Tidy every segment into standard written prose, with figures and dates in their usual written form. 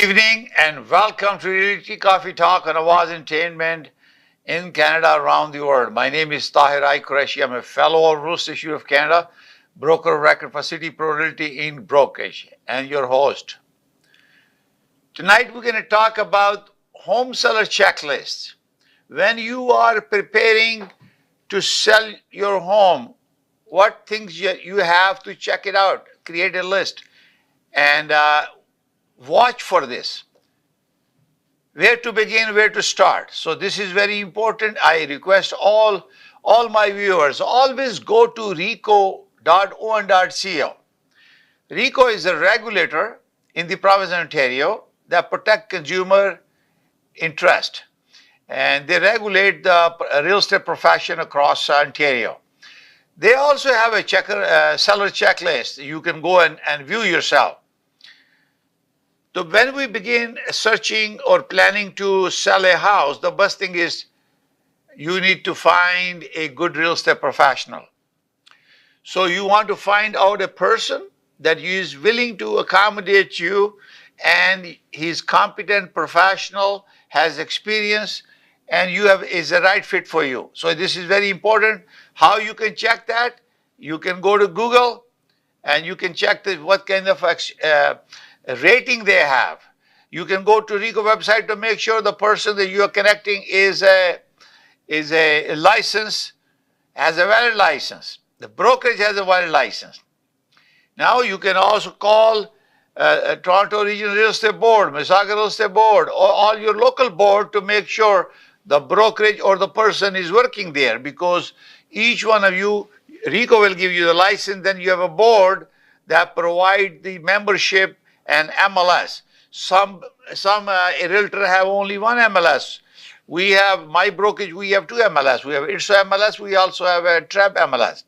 Evening and welcome to Realty Coffee Talk on Awaz Ent in Canada around the world. My name is Tahir Qureshi. I'm a fellow of Realty Institute of Canada, broker of record for City Pro Realty in brokerage, and your host. Tonight we're going to talk about home seller checklists. When you are preparing to sell your home, what things you have to check it out, create a list, and watch for this. Where to begin, where to start. So this is very important. I request all my viewers always go to reco.on.co. RECO is a regulator in the province of Ontario that protect consumer interest, and they regulate the real estate profession across Ontario. They also have a seller checklist. You can go and view yourself. So when we begin searching or planning to sell a house, the best thing is you need to find a good real estate professional. So you want to find out a person that is willing to accommodate you, and he's competent, professional, has experience, and is the right fit for you. So this is very important. How you can check that? You can go to Google and you can check what kind of rating they have. You can go to RECO website to make sure the person that you are connecting is a license, has a valid license. The brokerage has a valid license. Now you can also call Toronto Regional Real Estate Board, Mississauga Real Estate Board, or all your local board to make sure the brokerage or the person is working there, because each one of you, RECO will give you the license, then you have a board that provide the membership and MLS. Some realtor have only one MLS. We have my brokerage. We have two MLS. We have ITSO MLS. We also have a TREB MLS.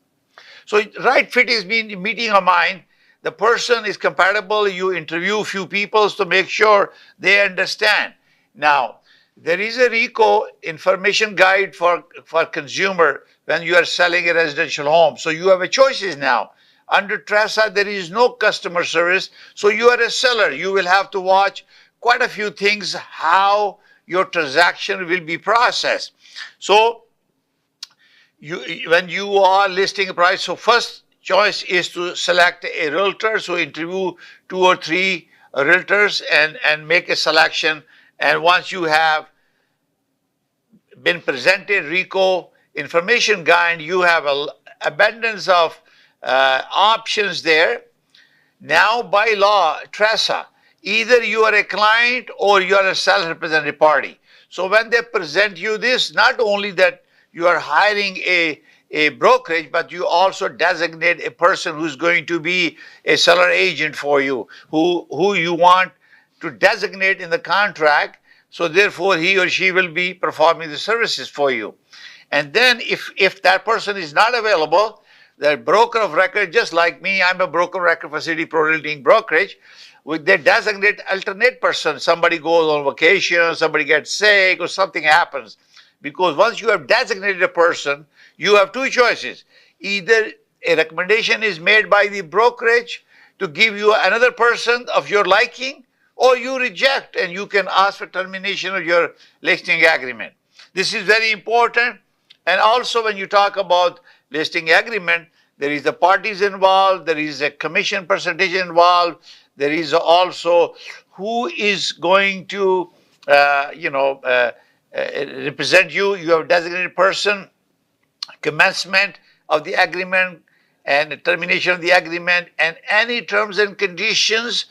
So right fit is meeting of mind. The person is compatible. You interview a few people to make sure they understand. Now there is a RECO information guide for consumer when you are selling a residential home. So you have a choices now. Under TRESA, there is no customer service, so you are a seller. You will have to watch quite a few things, how your transaction will be processed. So when you are listing a price, so first choice is to select a realtor. So interview 2 or 3 realtors and make a selection. And once you have been presented RECO information guide, you have an abundance of options there. Now by law, TRESA, either you are a client or you are a self-represented party. So when they present you this, not only that you are hiring a brokerage, but you also designate a person who's going to be a seller agent for you, who you want to designate in the contract. So therefore he or she will be performing the services for you. And then if that person is not available, the broker of record, just like me, I'm a broker of record for City Pro Realty brokerage. They designate alternate person. Somebody goes on vacation, somebody gets sick, or something happens. Because once you have designated a person, you have 2 choices. Either a recommendation is made by the brokerage to give you another person of your liking, or you reject and you can ask for termination of your listing agreement. This is very important. And also when you talk about listing agreement, there is the parties involved, there is a commission percentage involved, there is also who is going to represent you. You have a designated person, commencement of the agreement and termination of the agreement, and any terms and conditions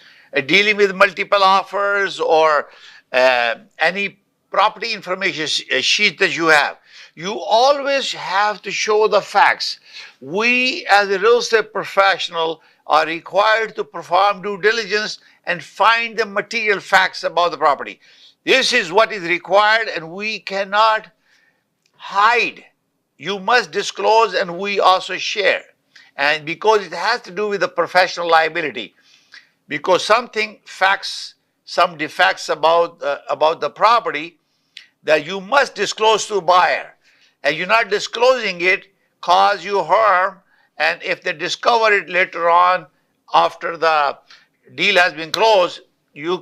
dealing with multiple offers or any property information sheet that you have. You always have to show the facts. We as a real estate professional are required to perform due diligence and find the material facts about the property. This is what is required, and we cannot hide. You must disclose, and we also share. And because it has to do with the professional liability, because some defects about the property that you must disclose to a buyer, and you're not disclosing it, cause you harm. And if they discover it later on after the deal has been closed,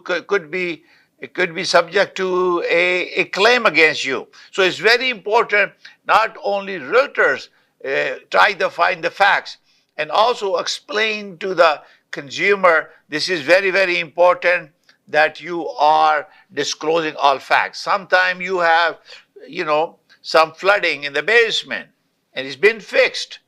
could be, it could be subject to a claim against you. So it's very important, not only realtors try to find the facts and also explain to the consumer, this is very, very important that you are disclosing all facts. Sometimes you have, some flooding in the basement and it's been fixed.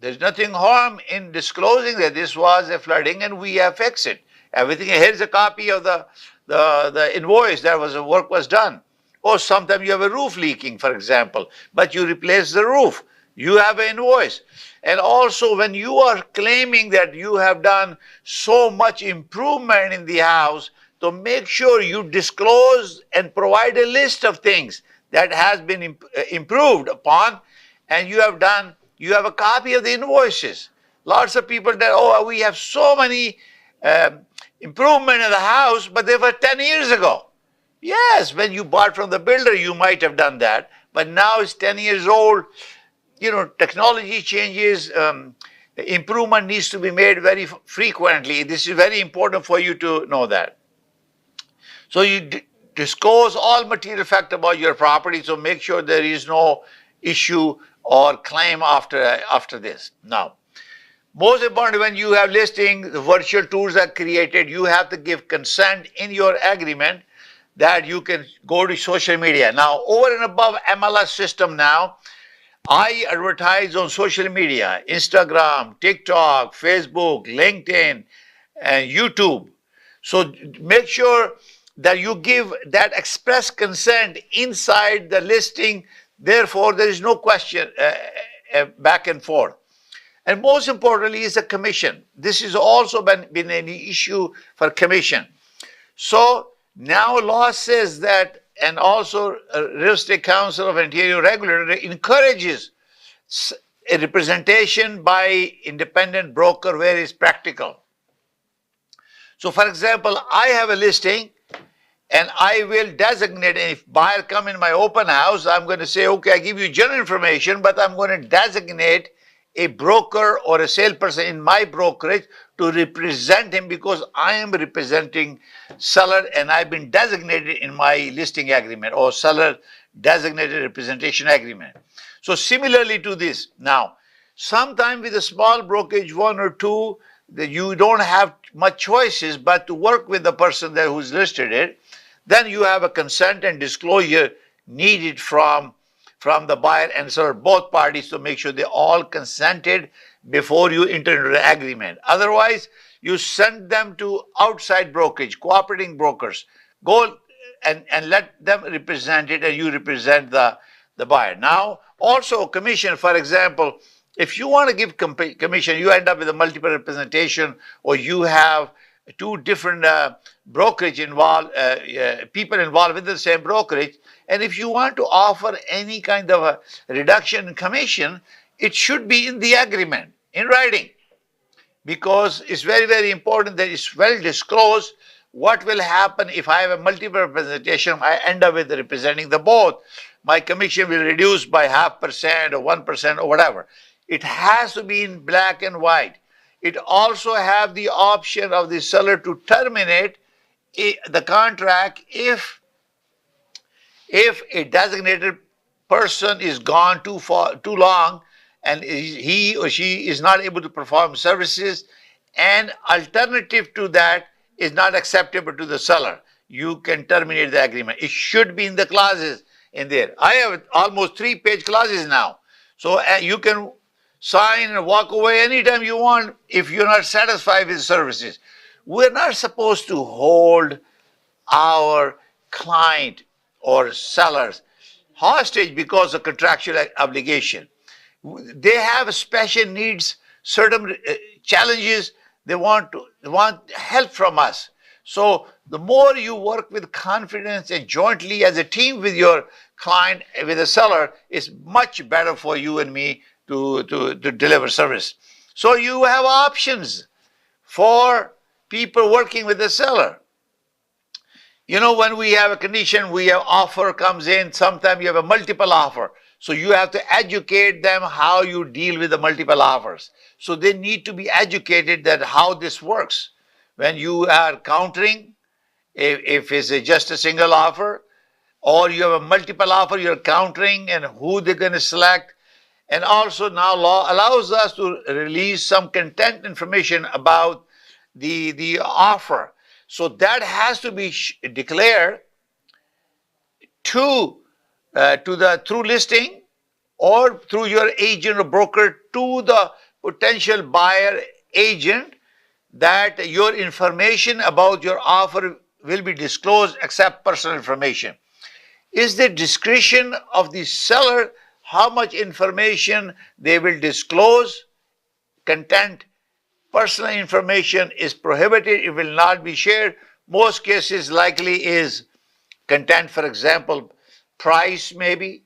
There's nothing harm in disclosing that this was a flooding and we have fixed it. Everything, here's a copy of the invoice that was, the work was done. Or sometimes you have a roof leaking, for example, but you replace the roof. You have an invoice. And also when you are claiming that you have done so much improvement in the house, to make sure you disclose and provide a list of things that has been improved upon, and you have a copy of the invoices. Lots of people that, oh, we have so many improvement in the house, but they were 10 years ago. Yes, when you bought from the builder, you might have done that, but now it's 10 years old. Technology changes, improvement needs to be made very frequently. This is very important for you to know that. So you disclose all material fact about your property, so make sure there is no issue or claim after this. Now, most important, when you have listing, the virtual tours are created, you have to give consent in your agreement that you can go to social media. Now, over and above MLS system now, I advertise on social media, Instagram, TikTok, Facebook, LinkedIn, and YouTube. So make sure that you give that express consent inside the listing. Therefore, there is no question back and forth. And most importantly is the commission. This has also been an issue for commission. So now law says that, and also Real Estate Council of Ontario Regulator encourages a representation by independent broker where it's practical. So for example, I have a listing and I will designate, and if buyer come in my open house, I'm going to say, okay, I give you general information, but I'm going to designate a broker or a salesperson in my brokerage to represent him because I am representing seller and I've been designated in my listing agreement or seller designated representation agreement. So similarly to this, now, sometimes with a small brokerage, one or two, that you don't have much choices but to work with the person there who's listed it, then you have a consent and disclosure needed from the buyer and seller, both parties, to make sure they all consented before you enter into the agreement. Otherwise, you send them to outside brokerage, cooperating brokers. Go and let them represent it and you represent the buyer. Now, also commission, for example, if you want to give commission, you end up with a multiple representation, or you have two different brokerage involved, people involved with the same brokerage. And if you want to offer any kind of a reduction in commission, it should be in the agreement, in writing, because it's very, very important that it's well disclosed what will happen if I have a multiple representation. I end up with representing the both. My commission will reduce by 0.5% or 1% or whatever. It has to be in black and white. It also have the option of the seller to terminate the contract if a designated person is gone too long and he or she is not able to perform services, and alternative to that is not acceptable to the seller. You can terminate the agreement. It should be in the clauses in there. I have almost 3-page clauses now. So you can sign and walk away anytime you want if you're not satisfied with services. We're not supposed to hold our client or sellers hostage because of contractual obligation. They have special needs, certain challenges. They want help from us. So the more you work with confidence and jointly as a team with your client, with the seller, it's much better for you and me to deliver service. So you have options for people working with the seller. When we have a condition, we have offer comes in, sometimes you have a multiple offer. So you have to educate them how you deal with the multiple offers. So they need to be educated that how this works. When you are countering if it's just a single offer, or you have a multiple offer, you're countering and who they're going to select. And also now law allows us to release some content information about the offer. So that has to be declared to the through listing or through your agent or broker to the potential buyer agent, that your information about your offer will be disclosed except personal information. Is the discretion of the seller how much information they will disclose. Content, personal information is prohibited, it will not be shared. Most cases likely is content, for example, price, maybe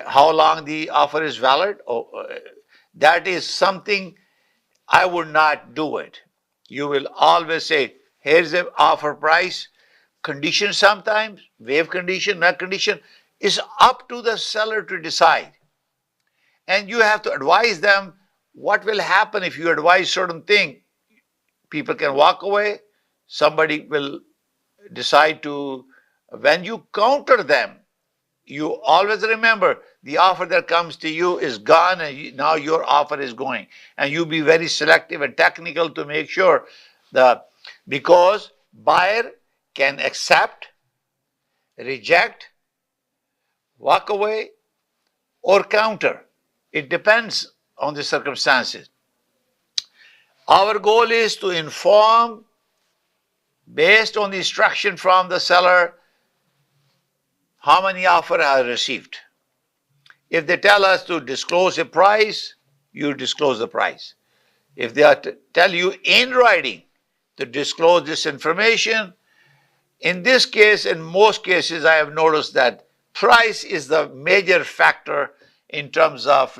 how long the offer is valid. That is something I would not do it. You will always say, here's the offer price, condition sometimes, waive condition, not condition, is up to the seller to decide. And you have to advise them what will happen if you advise certain thing. People can walk away, somebody will decide to, when you counter them, you always remember the offer that comes to you is gone and now your offer is going. And you be very selective and technical to make sure that, because buyer can accept, reject, walk away, or counter. It depends on the circumstances. Our goal is to inform based on the instruction from the seller how many offers are received. If they tell us to disclose a price, you disclose the price. If they are to tell you in writing to disclose this information, in this case, in most cases, I have noticed that price is the major factor in terms of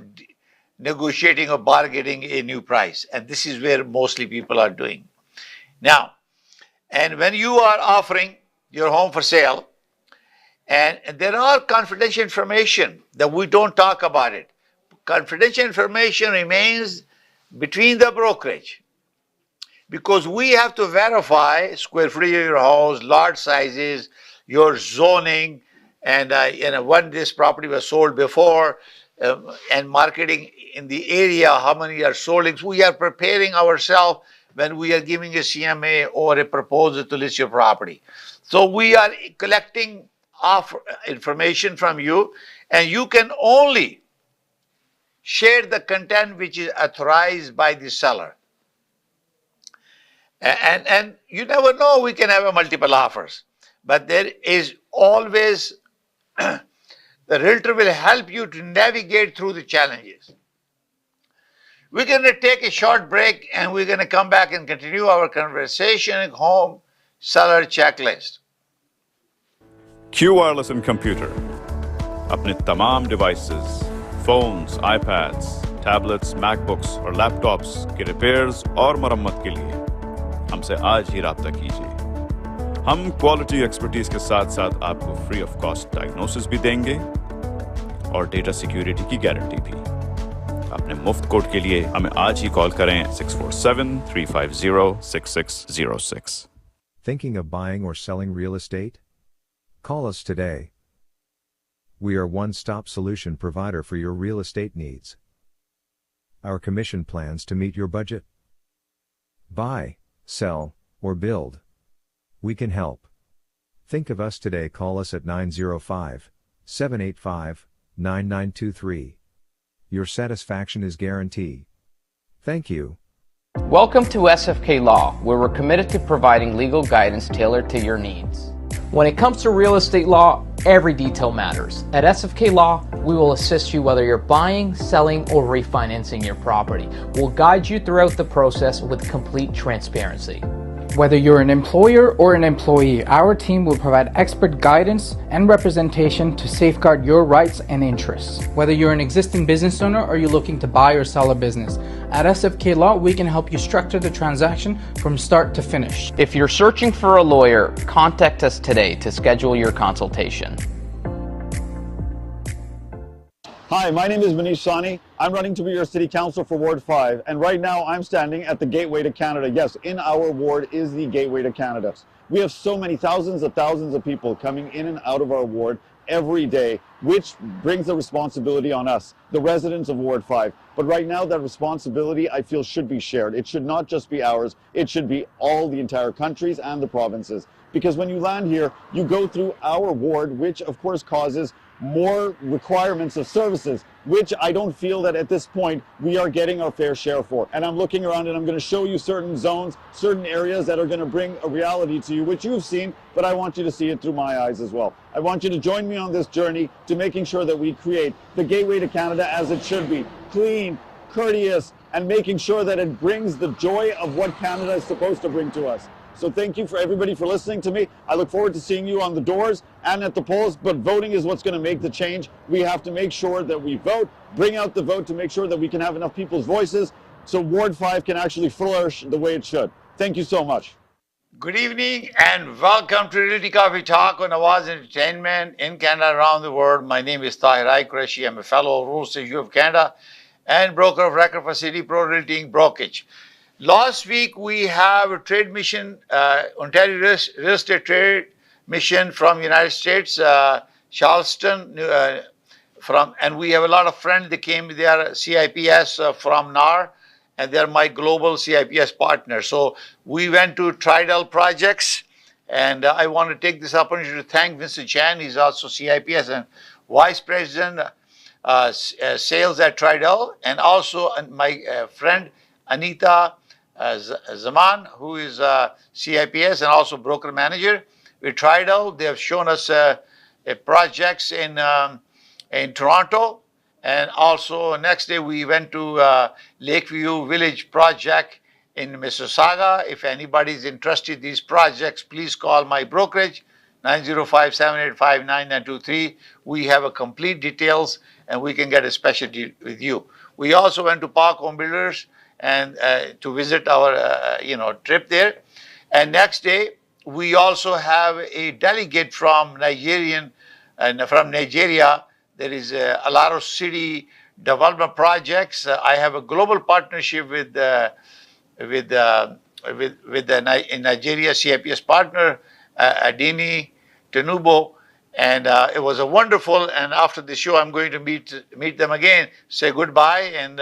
negotiating or bargaining a new price. And this is where mostly people are doing. Now, and when you are offering your home for sale, and there are confidential information that we don't talk about it. Confidential information remains between the brokerage, because we have to verify square footage of your house, lot sizes, your zoning, and when this property was sold before, and marketing in the area, how many are sold. We are preparing ourselves when we are giving a CMA or a proposal to list your property. So we are collecting information from you, and you can only share the content which is authorized by the seller. And you never know, we can have a multiple offers, but there is always the realtor will help you to navigate through the challenges. We're going to take a short break and we're going to come back and continue our conversation home seller checklist. Q Wireless and Computer अपने तमाम devices, phones, iPads, tablets, MacBooks और laptops के repairs और मरम्मत के लिए हमसे आज ही राब्ता कीजिए। हम क्वालिटी एक्सपर्टीज के साथ साथ आपको फ्री ऑफ कॉस्ट डायग्नोसिस भी देंगे और डेटा सिक्योरिटी की गारंटी भी। अपने मुफ्त कोड के लिए हमें आज ही कॉल करें 647-350-6606। Thinking of buying or selling real estate? Call us today. We are one-stop solution provider for your real estate needs. Our commission plans to meet your budget. Buy, sell, or build. We can help. Think of us today. Call us at 905-785-9923. Your satisfaction is guaranteed. Thank you. Welcome to SFK Law, where we're committed to providing legal guidance tailored to your needs. When it comes to real estate law, every detail matters. At SFK Law, we will assist you whether you're buying, selling, or refinancing your property. We'll guide you throughout the process with complete transparency. Whether you're an employer or an employee, our team will provide expert guidance and representation to safeguard your rights and interests. Whether you're an existing business owner or you're looking to buy or sell a business, at SFK Law, we can help you structure the transaction from start to finish. If you're searching for a lawyer, contact us today to schedule your consultation. Hi, my name is Manish Sani. I'm running to be your city council for Ward 5, and right now I'm standing at the gateway to Canada. Yes, in our ward is the gateway to Canada. We have so many thousands of people coming in and out of our ward every day, which brings the responsibility on us, the residents of Ward 5. But right now, that responsibility, I feel, should be shared. It should not just be ours. It should be all the entire countries and the provinces. Because when you land here, you go through our ward, which of course causes more requirements of services, which I don't feel that at this point we are getting our fair share for. And I'm looking around and I'm going to show you certain zones, certain areas that are going to bring a reality to you, which you've seen, but I want you to see it through my eyes as well. I want you to join me on this journey to making sure that we create the gateway to Canada as it should be, clean, courteous, and making sure that it brings the joy of what Canada is supposed to bring to us. So thank you for everybody for listening to me. I look forward to seeing you on the doors and at the polls, but voting is what's going to make the change. We have to make sure that we vote, bring out the vote to make sure that we can have enough people's voices so Ward 5 can actually flourish the way it should. Thank you so much. Good evening and welcome to Realty Coffee Talk on Awaz Entertainment in Canada, around the world. My name is Tahir Qureshi. I'm a fellow of Real Estate of Canada and broker of record for City Pro Realty Brokerage. Last week we have a trade mission, Ontario Real Estate Trade Mission from United States, Charleston, and we have a lot of friends that came there, CIPS from NAR, and they're my global CIPS partners. So we went to Tridel Projects, and I want to take this opportunity to thank Vincent Chan. He's also CIPS and Vice President Sales at Tridel, and also my friend Anita Zaman, who is CIPS and also broker manager. We tried out. They have shown us projects in Toronto, and also next day we went to Lakeview Village project in Mississauga. If anybody is interested in these projects, please call my brokerage 905-785-9923. We have a complete details, and we can get a special deal with you. We also went to Park Home Builders and to visit our trip there. And next day we also have a delegate from Nigeria. There is a lot of city development projects. I have a global partnership with the Nigeria CIPS partner Adini Tenubo, and it was a wonderful. And after the show, I'm going to meet them again, say goodbye, and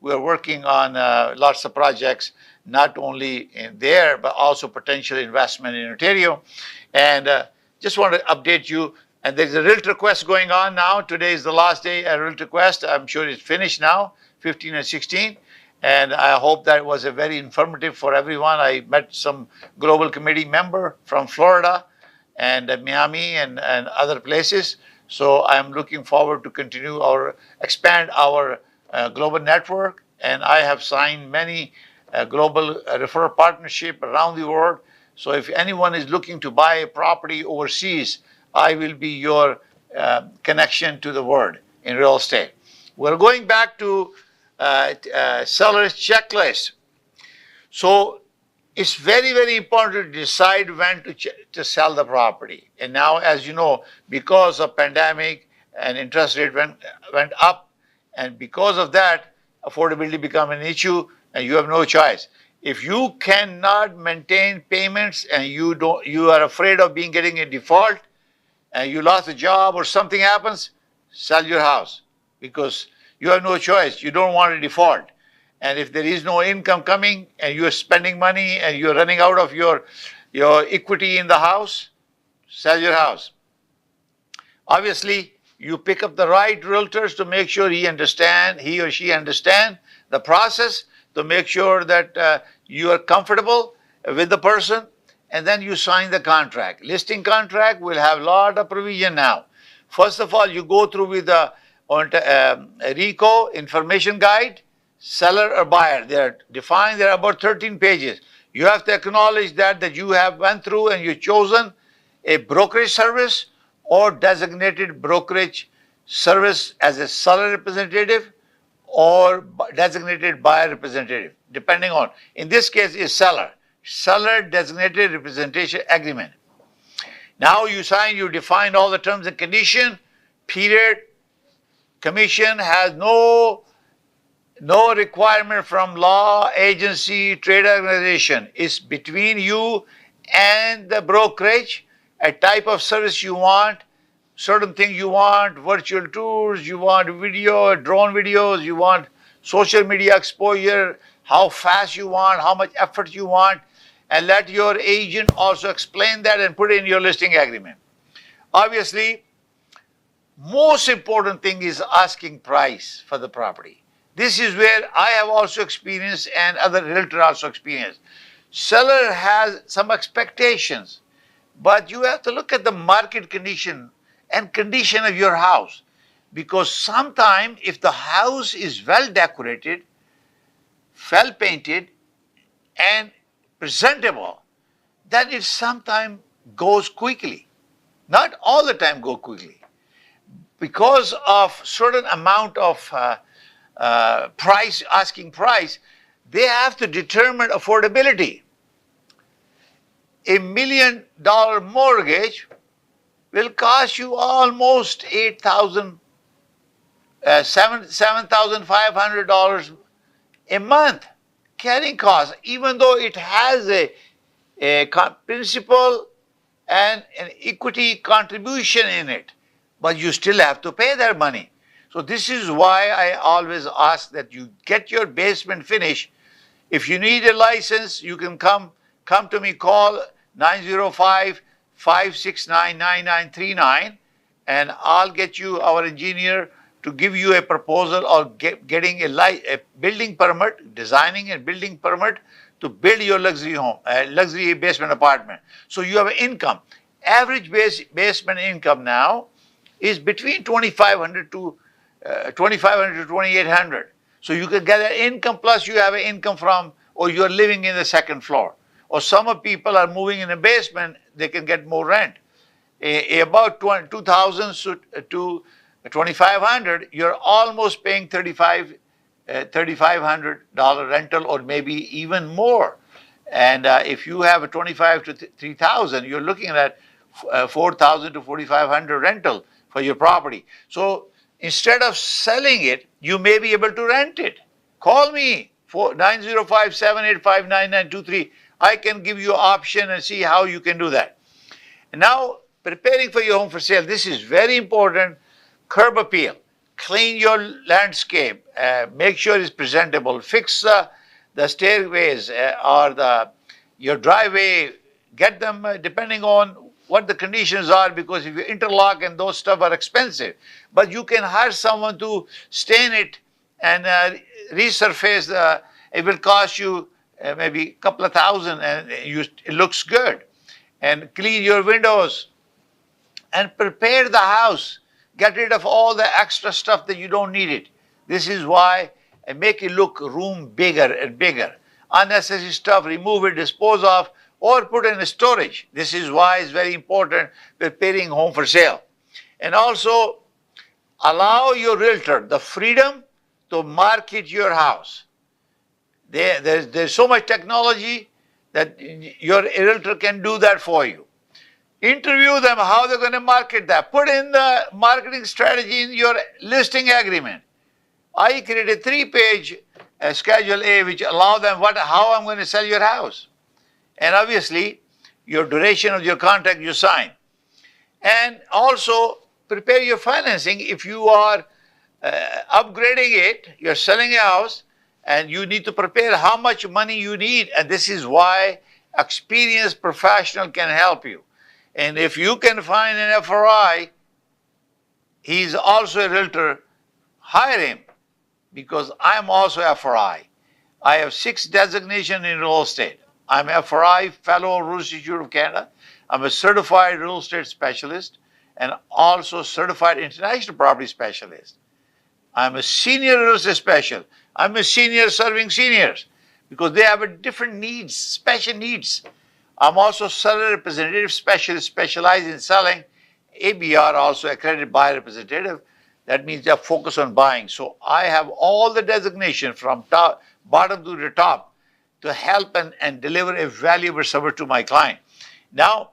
we're working on lots of projects, not only in there but also potential investment in Ontario. And just want to update you. And there's a Realtor Quest going on now. Today is the last day at Realtor Quest. I'm sure it's finished now, 15 and 16. And I hope that was a very informative for everyone. I met some global committee member from Florida and Miami and other places. So I'm looking forward to continue expand our global network. And I have signed many global referral partnership around the world. So if anyone is looking to buy a property overseas, I will be your connection to the world in real estate. We're going back to seller's checklist. So it's very, very important to decide when to sell the property. And now, as you know, because of pandemic and interest rate went up, and because of that, affordability become an issue, and you have no choice. If you cannot maintain payments and you are afraid of getting a default, and you lost a job or something happens, sell your house, because you have no choice. You don't want to default. And if there is no income coming and you're spending money and you're running out of your equity in the house, sell your house. Obviously, you pick up the right realtors to make sure he or she understand the process, to make sure that you are comfortable with the person, and then you sign the contract. Listing contract will have a lot of provision now. First of all, you go through with the RICO information guide, seller or buyer. They are defined. There are about 13 pages. You have to acknowledge that you have went through and you've chosen a brokerage service or designated brokerage service as a seller representative or designated buyer representative, depending on, in this case, is seller designated representation agreement. Now you sign, you define all the terms and condition, period. Commission has no requirement from law, agency, trade organization. It's between you and the brokerage, a type of service you want, certain thing you want, virtual tours, you want video, drone videos, you want social media exposure, how fast you want, how much effort you want, and let your agent also explain that and put it in your listing agreement. Obviously, most important thing is asking price for the property. This is where I have also experienced and other realtor also experienced. Seller has some expectations, but you have to look at the market condition and condition of your house. Because sometimes if the house is well decorated, well painted, and presentable, then it sometimes goes quickly. Not all the time go quickly. Because of certain amount of asking price, they have to determine affordability. $1 million mortgage will cost you almost $7,500 a month carrying cost, even though it has a principal and an equity contribution in it, but you still have to pay that money. So this is why I always ask that you get your basement finished. If you need a license, you can come to me, call 905-569-9939, and I'll get you our engineer to give you a proposal or getting a building permit, designing a building permit to build your luxury home, luxury basement apartment. So you have an income. Average basement income now is between $2,500 to $2,800. So you can get an income plus you have an income from, or you're living in the second floor. Or some of people are moving in a basement, they can get more rent. About $2,000 to $2,500, you're almost paying $3,500 rental or maybe even more. And if you have a $25,000 to $3,000, you're looking at $4,000 to $4,500 rental for your property. So instead of selling it, you may be able to rent it. Call me, 905-785-9923. I can give you an option and see how you can do that. And now, preparing for your home for sale, this is very important. Curb appeal, clean your landscape, make sure it's presentable, fix the stairways or your driveway, get them depending on what the conditions are, because if you interlock and those stuff are expensive. But you can hire someone to stain it and resurface it will cost you maybe a couple of thousand and it looks good. And clean your windows and prepare the house. Get rid of all the extra stuff that you don't need it. This is why I make it look room bigger and bigger. Unnecessary stuff, remove it, dispose of, or put in storage. This is why it's very important preparing home for sale. And also allow your realtor the freedom to market your house. There's so much technology that your realtor can do that for you. Interview them how they're going to market that. Put in the marketing strategy in your listing agreement. I created a 3-page Schedule A which allow them how I'm going to sell your house. And obviously, your duration of your contract you sign. And also, prepare your financing. If you are upgrading it, you're selling a house, and you need to prepare how much money you need. And this is why experienced professional can help you. And if you can find an FRI, he's also a realtor, hire him, because I'm also FRI. I have 6 designations in real estate. I'm FRI, Fellow Real Estate Institute of Canada. I'm a certified real estate specialist and also certified international property specialist. I'm a senior real estate specialist. I'm a senior serving seniors because they have a different needs, special needs. I'm also seller representative specialist specialized in selling. ABR also accredited buyer representative. That means they're focused on buying. So I have all the designation from bottom to the top to help and deliver a valuable service to my client. Now,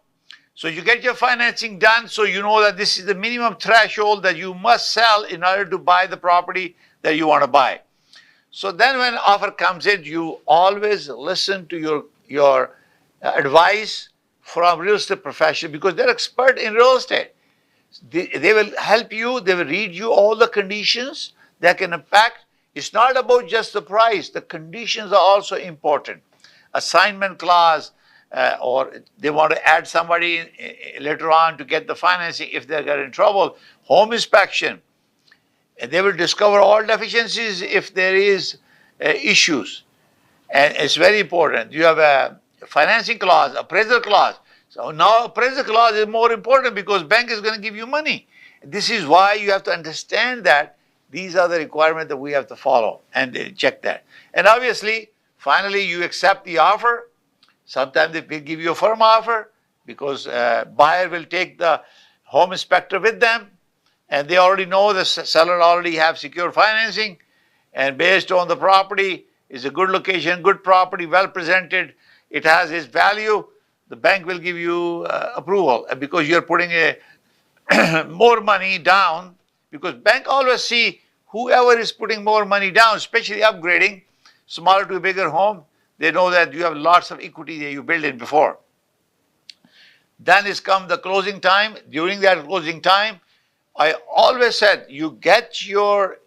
so you get your financing done, so you know that this is the minimum threshold that you must sell in order to buy the property that you want to buy. So then when offer comes in, you always listen to your advice from real estate professionals because they're expert in real estate. They will help you, they will read you all the conditions that can impact. It's not about just the price, the conditions are also important. Assignment clause, or they want to add somebody later on to get the financing if they get in trouble. Home inspection, they will discover all deficiencies if there is issues. And it's very important. You have a financing clause, appraisal clause. So now appraisal clause is more important because bank is going to give you money. This is why you have to understand that these are the requirements that we have to follow and check that. And obviously, finally, you accept the offer. Sometimes they will give you a firm offer because buyer will take the home inspector with them and they already know the seller already have secure financing and based on the property, is a good location, good property, well presented, it has its value, the bank will give you approval. And because you're putting more money down, because bank always see whoever is putting more money down, especially upgrading, smaller to a bigger home, they know that you have lots of equity that you built in before. Then is come the closing time. During that closing time, I always said you get your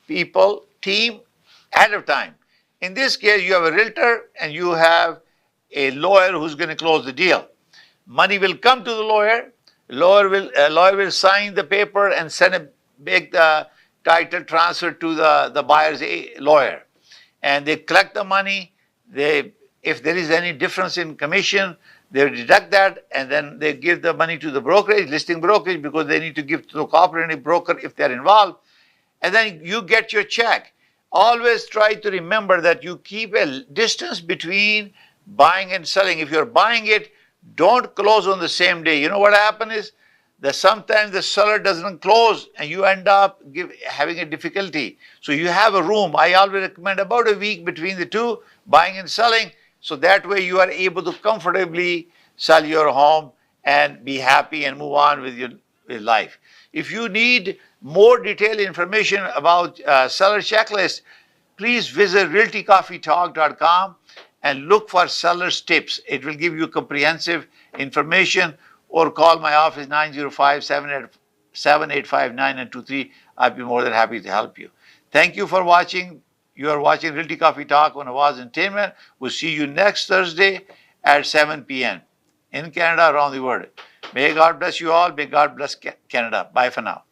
people, team ahead of time. In this case, you have a realtor and you have a lawyer who's going to close the deal. Money will come to the lawyer. Lawyer will sign the paper and make the title transfer to the buyer's lawyer. And they collect the money. If there is any difference in commission, they deduct that and then they give the money to the brokerage, listing brokerage, because they need to give to the cooperative broker if they're involved. And then you get your check. Always try to remember that you keep a distance between buying and selling. If you're buying it, don't close on the same day. You know what happens is that sometimes the seller doesn't close and you end up having a difficulty. So you have a room. I always recommend about a week between the two, buying and selling. So that way you are able to comfortably sell your home and be happy and move on with your life. If you need more detailed information about seller checklist, please visit realtycoffeetalk.com and look for seller's tips. It will give you comprehensive information, or call my office 905-785-9923. I'd be more than happy to help you. Thank you for watching. You are watching Realty Coffee Talk on Awaz Ent. We'll see you next Thursday at 7 p.m. in Canada, around the world. May God bless you all. May God bless Canada. Bye for now.